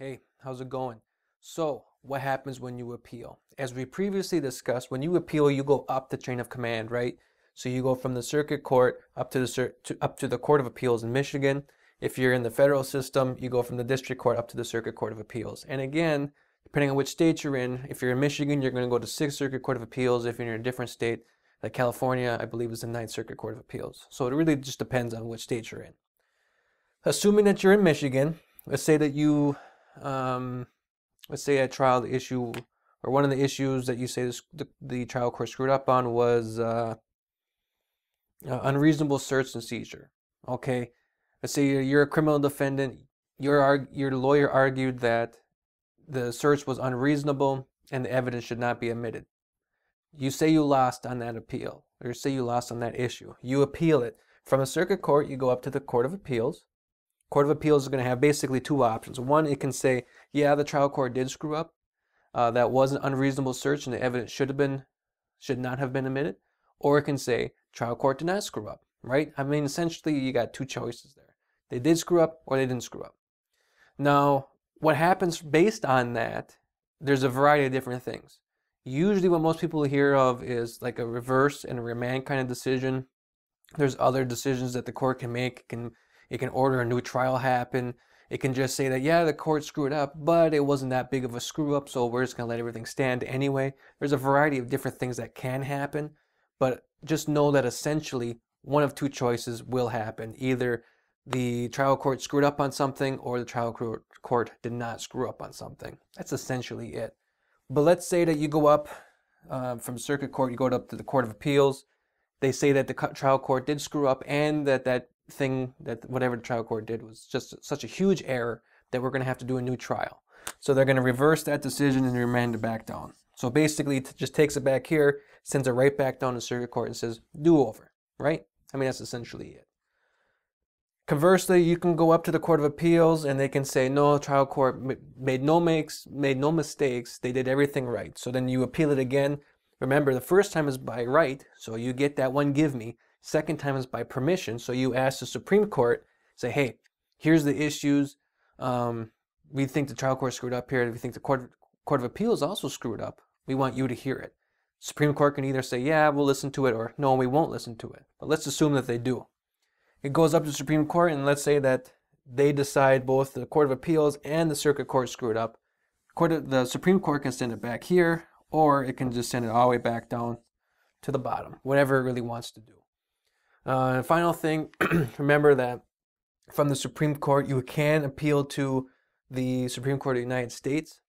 Hey, how's it going? So, what happens when you appeal? As we previously discussed, when you appeal, you go up the chain of command, right? So you go from the circuit court up to the Court of Appeals in Michigan. If you're in the federal system, you go from the district court up to the Circuit Court of Appeals. And again, depending on which state you're in, if you're in Michigan, you're going to go to Sixth Circuit Court of Appeals. If you're in a different state, like California, I believe is the Ninth Circuit Court of Appeals. So it really just depends on which state you're in. Assuming that you're in Michigan, let's say that you let's say at trial the issue or one of the issues that you say the trial court screwed up on was unreasonable search and seizure. Okay, let's say you're a criminal defendant. Your lawyer argued that the search was unreasonable and the evidence should not be admitted. You say you lost on that appeal, or say you lost on that issue. You appeal it from a circuit court. You go up to the Court of Appeals. Court of Appeals is going to have basically two options. One, it can say, yeah, the trial court did screw up. That was an unreasonable search and the evidence should not have been admitted. Or it can say, trial court did not screw up, right? I mean, essentially, you got two choices there. They did screw up or they didn't screw up. Now, what happens based on that, there's a variety of different things. Usually what most people hear of is like a reverse and a remand kind of decision. There's other decisions that the court can make. It can order a new trial happen. It can just say that, yeah, the court screwed up, but it wasn't that big of a screw up, so we're just going to let everything stand anyway. There's a variety of different things that can happen, but just know that essentially one of two choices will happen. Either the trial court screwed up on something or the trial court did not screw up on something. That's essentially it. But let's say that you go up from circuit court, you go up to the Court of Appeals. They say that the trial court did screw up and that whatever the trial court did was just such a huge error that we're going to have to do a new trial. So they're going to reverse that decision and remand it back down. So basically it just takes it back here, sends it right back down to circuit court and says, do over, right? I mean, that's essentially it. Conversely, you can go up to the Court of Appeals and they can say, no, trial court made no mistakes. They did everything right. So then you appeal it again. Remember, the first time is by right, so you get that one give me. Second time is by permission, so you ask the Supreme Court, say, hey, here's the issues. We think the trial court screwed up here. We think the Court of Appeals also screwed up. We want you to hear it. Supreme Court can either say, yeah, we'll listen to it, or no, we won't listen to it. But let's assume that they do. It goes up to the Supreme Court, and let's say that they decide both the Court of Appeals and the Circuit Court screwed up. The Supreme Court can send it back here, or it can just send it all the way back down to the bottom, whatever it really wants to do. Final thing, remember that from the Supreme Court, you can appeal to the Supreme Court of the United States.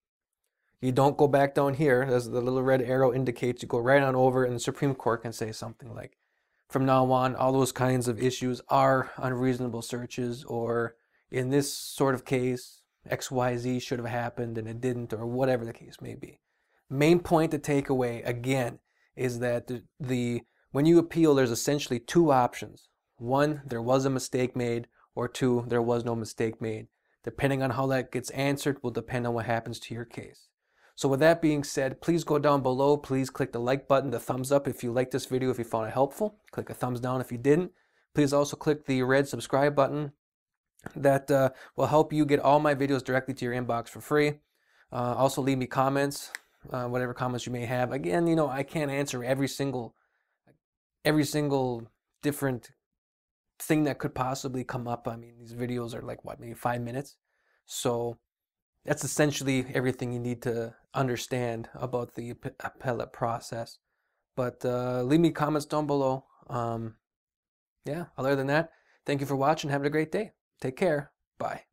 You don't go back down here, as the little red arrow indicates. You go right on over, and the Supreme Court can say something like, from now on, all those kinds of issues are unreasonable searches, or in this sort of case, XYZ should have happened and it didn't, or whatever the case may be. Main point to take away, again, is that when you appeal, there's essentially two options. One, there was a mistake made, or two, there was no mistake made. Depending on how that gets answered will depend on what happens to your case. So with that being said, please go down below. Please click the like button, the thumbs up if you liked this video, if you found it helpful. Click a thumbs down if you didn't. Please also click the red subscribe button. That will help you get all my videos directly to your inbox for free. Also leave me comments, whatever comments you may have. Again, you know, I can't answer every single different thing that could possibly come up. I mean, these videos are like, what, maybe 5 minutes? So that's essentially everything you need to understand about the appellate process. But leave me comments down below. Yeah, other than that, thank you for watching. Have a great day. Take care. Bye.